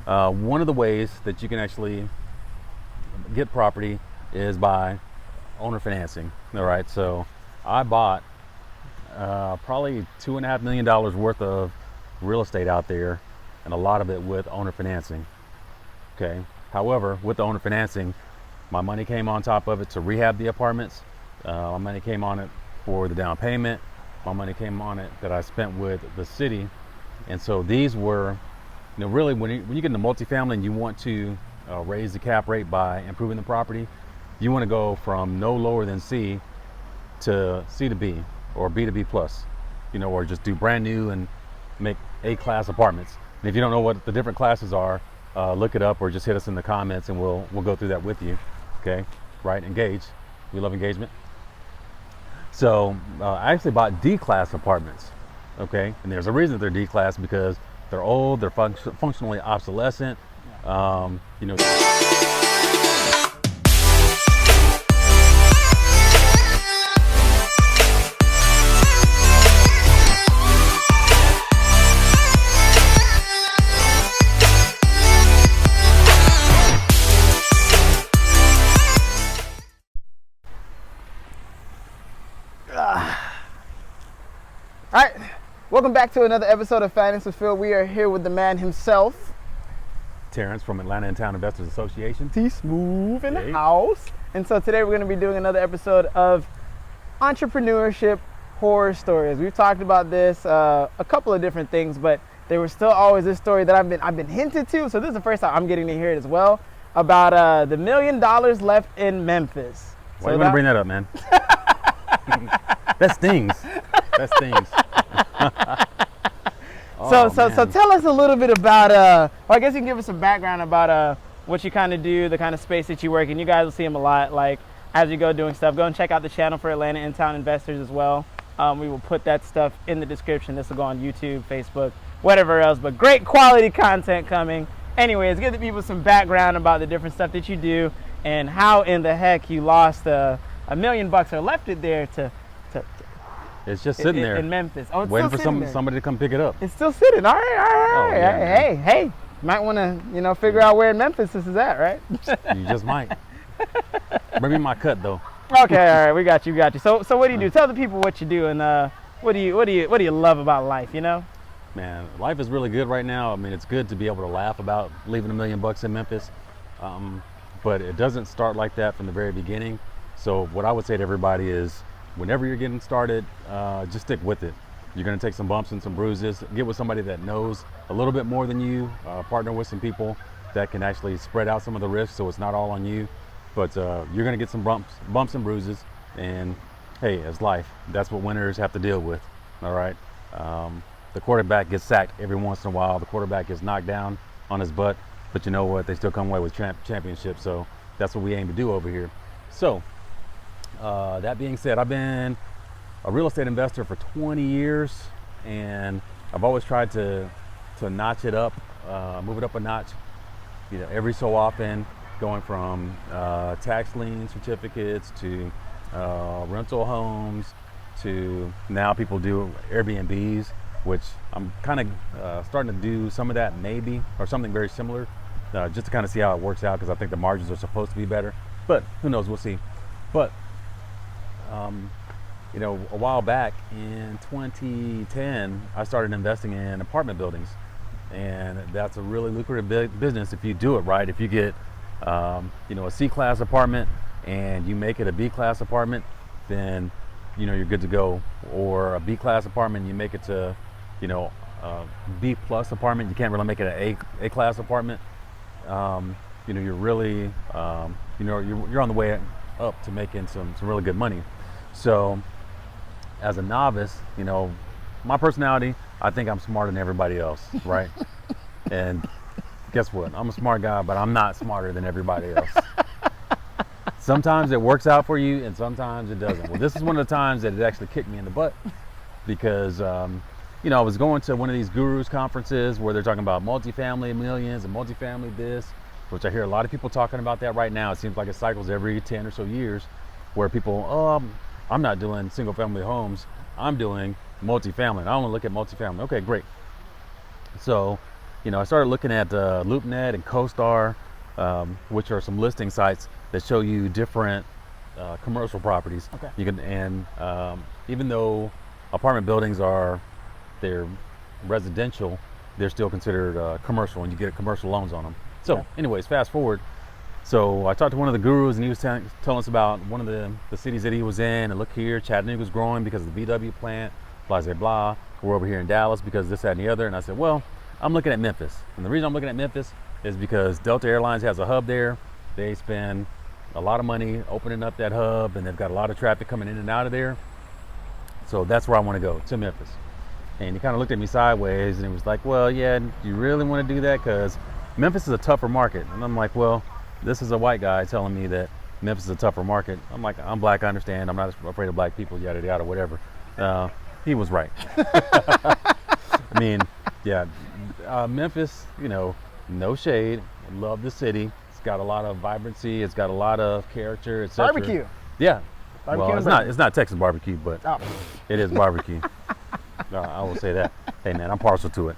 One of the ways that you can actually get property is by owner financing. All right, so I bought probably $2.5 million worth of real estate out there, and a lot of it with owner financing. Okay. However, with the owner financing, my money came on top of it to rehab the apartments. My money came on it for the down payment. My money came on it that I spent with the city. And so these were, really when you get into multifamily and you want to raise the cap rate by improving the property, you want to go from no lower than C to C to B or B to B plus, or just do brand new and make A-class apartments. And if you don't know what the different classes are, look it up or just hit us in the comments and we'll go through that with you. Okay, right? Engage. We love engagement. So I actually bought D-class apartments. Okay, and there's a reason that they're D-class, because they're old, they're functionally obsolescent. All right, welcome back to another episode of Finance with Phil. We are here with the man himself, Terrence from Atlanta and Town Investors Association. T-Smooth in the house. And so today we're going to be doing another episode of entrepreneurship horror stories. We've talked about this a couple of different things, but there was still always this story that I've been hinted to. So this is the first time I'm getting to hear it as well, about the $1 million left in Memphis. Why do you want to bring that up, man? That stings. That stings. So tell us a little bit about, well, I guess you can give us some background about what you kind of do, the kind of space that you work in. You guys will see him a lot, like, as you go doing stuff. Go and check out the channel for Atlanta and Town Investors as well. We will put that stuff in the description. This will go on YouTube, Facebook, whatever else, but great quality content coming. Anyways, give the people some background about the different stuff that you do and how in the heck you lost $1 million or left it there to it's just sitting there in Memphis. Oh, it's waiting still for sitting there. somebody to come pick it up. It's still sitting. All right. Oh, yeah, Hey, might want to figure out where in Memphis this is at, right? You just might. Bring me my cut though. Okay, all right, we got you. So what do you do? Tell the people what you do and what do you love about life? Man, life is really good right now. I mean, it's good to be able to laugh about leaving $1 million in Memphis, but it doesn't start like that from the very beginning. So what I would say to everybody is, whenever you're getting started, just stick with it. You're going to take some bumps and some bruises. Get with somebody that knows a little bit more than you. Partner with some people that can actually spread out some of the risks, so it's not all on you. But you're going to get some bumps and bruises. And hey, it's life. That's what winners have to deal with. All right. The quarterback gets sacked every once in a while. The quarterback gets knocked down on his butt. But you know what? They still come away with championships. So that's what we aim to do over here. So that being said, I've been a real estate investor for 20 years, and I've always tried to notch it up, move it up a notch, every so often, going from tax lien certificates to rental homes to now people do Airbnbs, which I'm kind of starting to do some of that maybe, or something very similar, just to kind of see how it works out, because I think the margins are supposed to be better, but who knows, we'll see. But a while back in 2010, I started investing in apartment buildings, and that's a really lucrative business if you do it right. If you get, a C-class apartment and you make it a B-class apartment, then, you're good to go. Or a B-class apartment, you make it to, B-plus apartment. You can't really make it an A-class apartment. You're really, you're on the way up to making some really good money. So as a novice, my personality, I think I'm smarter than everybody else, right? And guess what? I'm a smart guy, but I'm not smarter than everybody else. Sometimes it works out for you and sometimes it doesn't. Well, this is one of the times that it actually kicked me in the butt, because I was going to one of these gurus conferences where they're talking about multifamily millions and multifamily this, which I hear a lot of people talking about that right now. It seems like it cycles every 10 or so years, where people, I'm not doing single family homes, I'm doing multifamily. And I only look at multifamily. Okay, great. So I started looking at LoopNet and CoStar, which are some listing sites that show you different commercial properties. Okay. Even though apartment buildings they're residential, they're still considered commercial, and you get commercial loans on them. So, Okay. anyways, fast forward. So I talked to one of the gurus, and he was telling us about one of the cities that he was in. And look here, Chattanooga's growing because of the VW plant, blah, blah, blah. We're over here in Dallas because this, that, and the other. And I said, well, I'm looking at Memphis. And the reason I'm looking at Memphis is because Delta Airlines has a hub there. They spend a lot of money opening up that hub, and they've got a lot of traffic coming in and out of there. So that's where I want to go, to Memphis. And he kind of looked at me sideways, and he was like, well, yeah, do you really want to do that? Because Memphis is a tougher market. And I'm like, well, this is a white guy telling me that Memphis is a tougher market. I'm like, I'm black, I understand. I'm not afraid of black people, yada, yada, whatever. He was right. I mean, yeah, Memphis, no shade. Love the city. It's got a lot of vibrancy. It's got a lot of character, etc. Barbecue. Yeah. Barbecue Well, and it's not Texas barbecue, but Oh. it is barbecue. I will say that. Hey, man, I'm partial to it.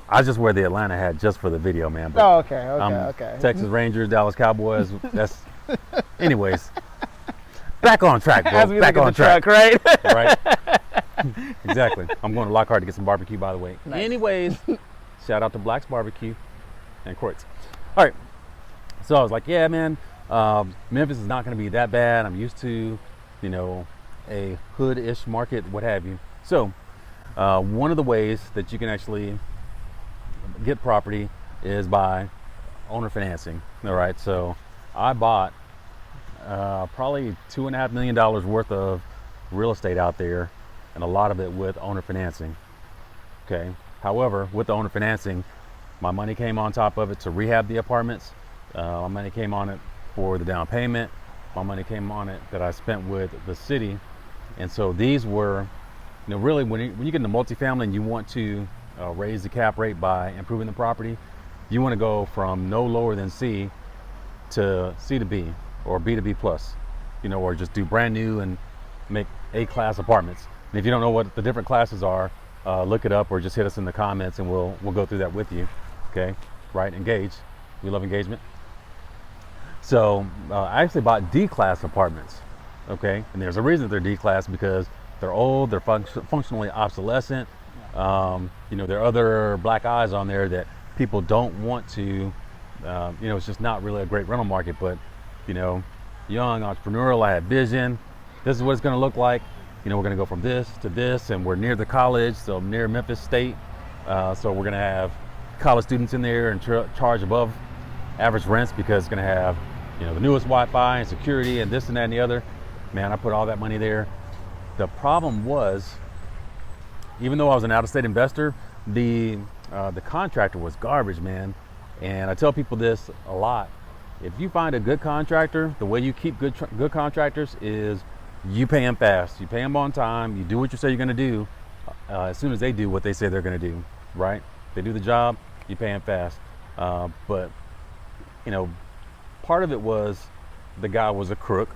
I just wear the Atlanta hat just for the video, man. But Oh, okay, I'm okay. Texas Rangers, Dallas Cowboys. That's, anyways. Back on track, bro. As we Back look at on the track. truck, right? Right? Exactly. I'm going to Lockhart to get some barbecue, by the way. Nice. Anyways, shout out to Black's Barbecue and Quartz. All right. So I was like, yeah, man, Memphis is not going to be that bad. I'm used to, a hood-ish market, what have you. So one of the ways that you can actually get property is by owner financing. All right. So I bought probably $2.5 million worth of real estate out there, and a lot of it with owner financing. Okay. However, with the owner financing, my money came on top of it to rehab the apartments. My money came on it for the down payment. My money came on it that I spent with the city. And so these were, really when you get into multifamily and you want to raise the cap rate by improving the property, you want to go from no lower than C to C to B or B to B plus, or just do brand new and make A-class apartments. And if you don't know what the different classes are, look it up or just hit us in the comments and we'll go through that with you. Okay, right? Engage. We love engagement. So I actually bought D-class apartments. Okay, and there's a reason they're D-class because they're old, they're functionally obsolescent. There are other black eyes on there that people don't want to. It's just not really a great rental market. But young, entrepreneurial, I had vision. This is what it's going to look like. We're going to go from this to this, and we're near the college, so near Memphis State. So we're going to have college students in there and charge above average rents because it's going to have, the newest Wi-Fi and security and this and that and the other. Man, I put all that money there. The problem was, even though I was an out-of-state investor, the contractor was garbage, man. And I tell people this a lot. If you find a good contractor, the way you keep good contractors is you pay them fast. You pay them on time. You do what you say you're going to do as soon as they do what they say they're going to do, right? They do the job, you pay them fast. But part of it was the guy was a crook,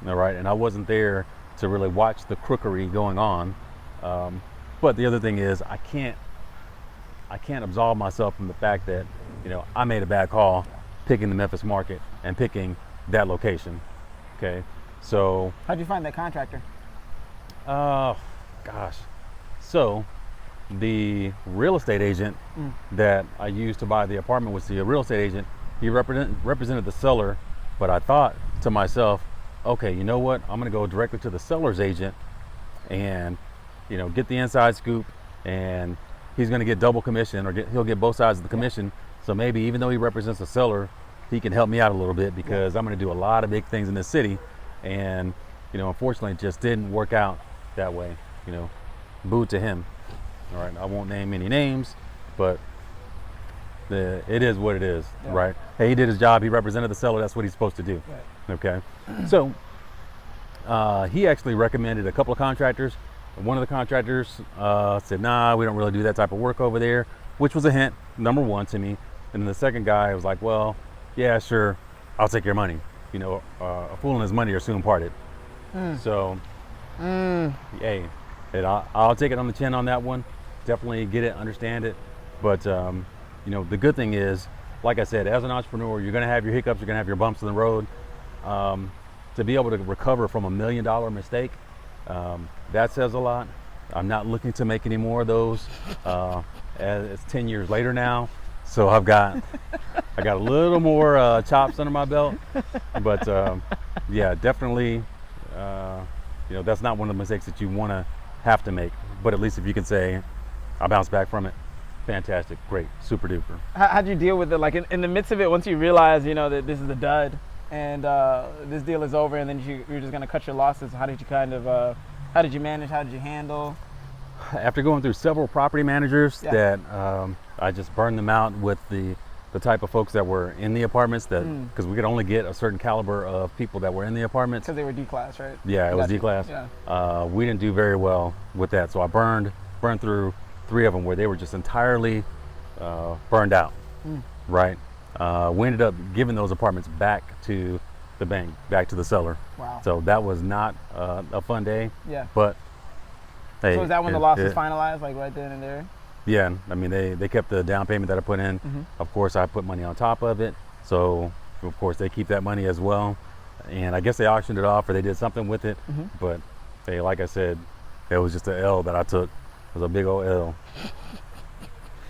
all right? And I wasn't there to really watch the crookery going on. But the other thing is I can't absolve myself from the fact that, I made a bad call picking the Memphis market and picking that location. Okay. So How'd you find that contractor? gosh. So the real estate agent that I used to buy the apartment was the real estate agent. He represented the seller, but I thought to myself, okay, you know what? I'm going to go directly to the seller's agent and, get the inside scoop, and he's going to get double commission, or he'll get both sides of the commission. So maybe even though he represents the seller, he can help me out a little bit because I'm going to do a lot of big things in this city. And, unfortunately it just didn't work out that way, boo to him. All right. I won't name any names, but it is what it is, right? Hey, he did his job. He represented the seller. That's what he's supposed to do. Right. Okay. So he actually recommended a couple of contractors. One of the contractors said, nah, we don't really do that type of work over there, which was a hint, number one, to me. And then the second guy was like, well, yeah, sure, I'll take your money. A fool and his money are soon parted. So, hey, I'll take it on the chin on that one. Definitely get it, understand it. But, the good thing is, like I said, as an entrepreneur, you're going to have your hiccups, you're going to have your bumps in the road. To be able to recover from $1 million mistake, that says a lot. I'm not looking to make any more of those. It's 10 years later now, so I got a little more chops under my belt. But yeah, definitely, that's not one of the mistakes that you want to have to make. But at least if you can say, I bounced back from it, fantastic, great, super duper. How'd you deal with it? Like in the midst of it, once you realize, that this is a dud and this deal is over, and then you're just gonna cut your losses. How did you how did you manage? How did you handle? After going through several property managers that I just burned them out with the type of folks that were in the apartments, that because we could only get a certain caliber of people that were in the apartments. Because they were D-class, right? Yeah, it was D-class. Yeah. We didn't do very well with that, so I burned through 3 of them where they were just entirely burned out. Right. We ended up giving those apartments back to the bank, back to the seller. Wow. So that was not a fun day. Yeah. But hey, so is that when the loss was finalized, like right then and there? Yeah. I mean, they kept the down payment that I put in. Of course, I put money on top of it. So of course they keep that money as well. And I guess they auctioned it off or they did something with it. But hey, like I said, it was just an L that I took. It was a big old L.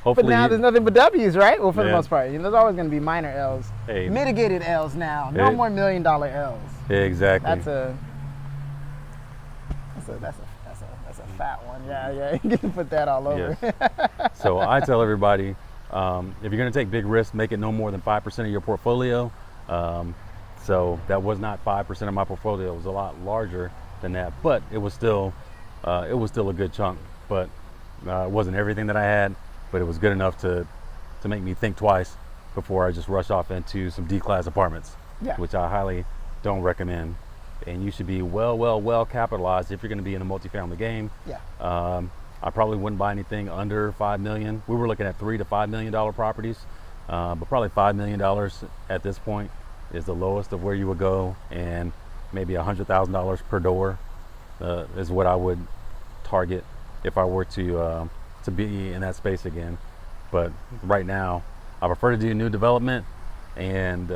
Hopefully, but now there's nothing but W's, right? Well, for the most part, there's always going to be minor L's, mitigated L's now. No more $1 million L's. Exactly. That's a fat one. Yeah. You can put that all over. Yes. So I tell everybody, if you're going to take big risks, make it no more than 5% of your portfolio. So that was not 5% of my portfolio. It was a lot larger than that, but it was still a good chunk. But it wasn't everything that I had. But it was good enough to make me think twice before I just rush off into some D-class apartments, which I highly don't recommend. And you should be well capitalized if you're going to be in the multifamily game. Yeah. I probably wouldn't buy anything under $5 million. We were looking at $3 to $5 million properties, but probably $5 million at this point is the lowest of where you would go, and maybe $100,000 per door is what I would target if I were to be in that space again. But right now I prefer to do new development, and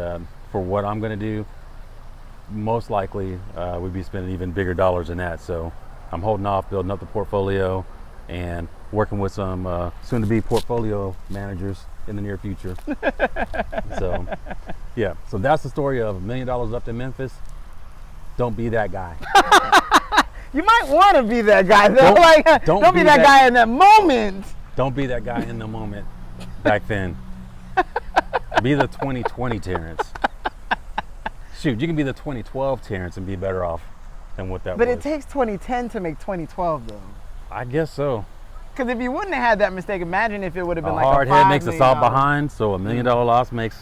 for what I'm going to do, most likely we'd be spending even bigger dollars than that. So I'm holding off building up the portfolio and working with some soon to be portfolio managers in the near future. So yeah, so that's the story of $1 million up in Memphis. Don't be that guy. You might want to be that guy though. Don't be that guy in that moment. Don't be that guy in the moment back then. Be the 2020 Terrence. Shoot, you can be the 2012 Terrence and be better off than what that was. But it takes 2010 to make 2012 though. I guess so. Because if you wouldn't have had that mistake, imagine if it would have been a like hard a head makes $5 us all million behind, so $1 million loss makes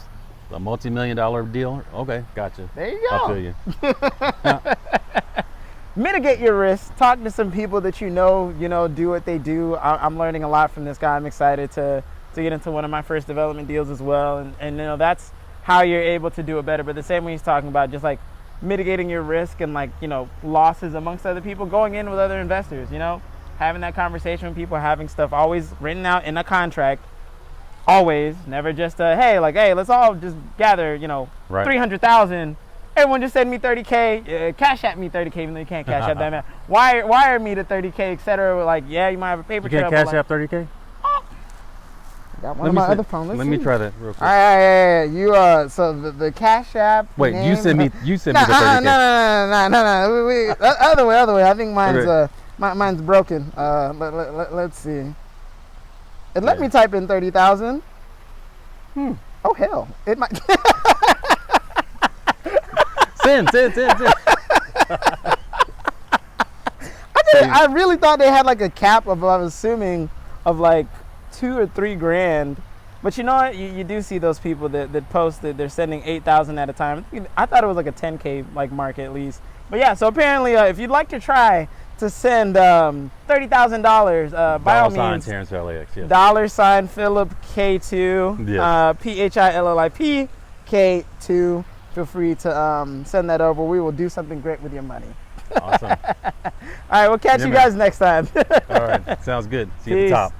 a multi-million-dollar deal. Okay, gotcha. There you go. I feel you. Mitigate your risk. Talk to some people that do what they do. I'm learning a lot from this guy. I'm excited to get into one of my first development deals as well. And that's how you're able to do it better. But the same way he's talking about, just like mitigating your risk and losses amongst other people, going in with other investors, having that conversation with people, having stuff always written out in a contract. Always, never just hey, let's all just gather, right. 300,000. Everyone just send me 30K, cash at me 30K, even though you can't cash at that man. Wire me to 30K, etc. You might have a paper trail. You can't cash out 30K? Got one on my other phone. Let me try that real quick. All right. You so the Cash App. Wait, name, you send me the 30K. No. Other way. I think mine's broken. Let's see. It let me type in 30,000. Oh hell! It might. Send. I really thought they had a cap of, I was assuming, of $2,000 or $3,000. But you know what? You do see those people that post that they're sending 8,000 at a time. I thought it was a 10K mark at least. But yeah, so apparently if you'd like to try to send $30,000, by all means, Terrence LAX, yes. $ Philip K2, yes. PHILLIP K2. Feel free to send that over. We will do something great with your money. Awesome. All right, we'll catch you guys next time. All right, sounds good. See you at the top.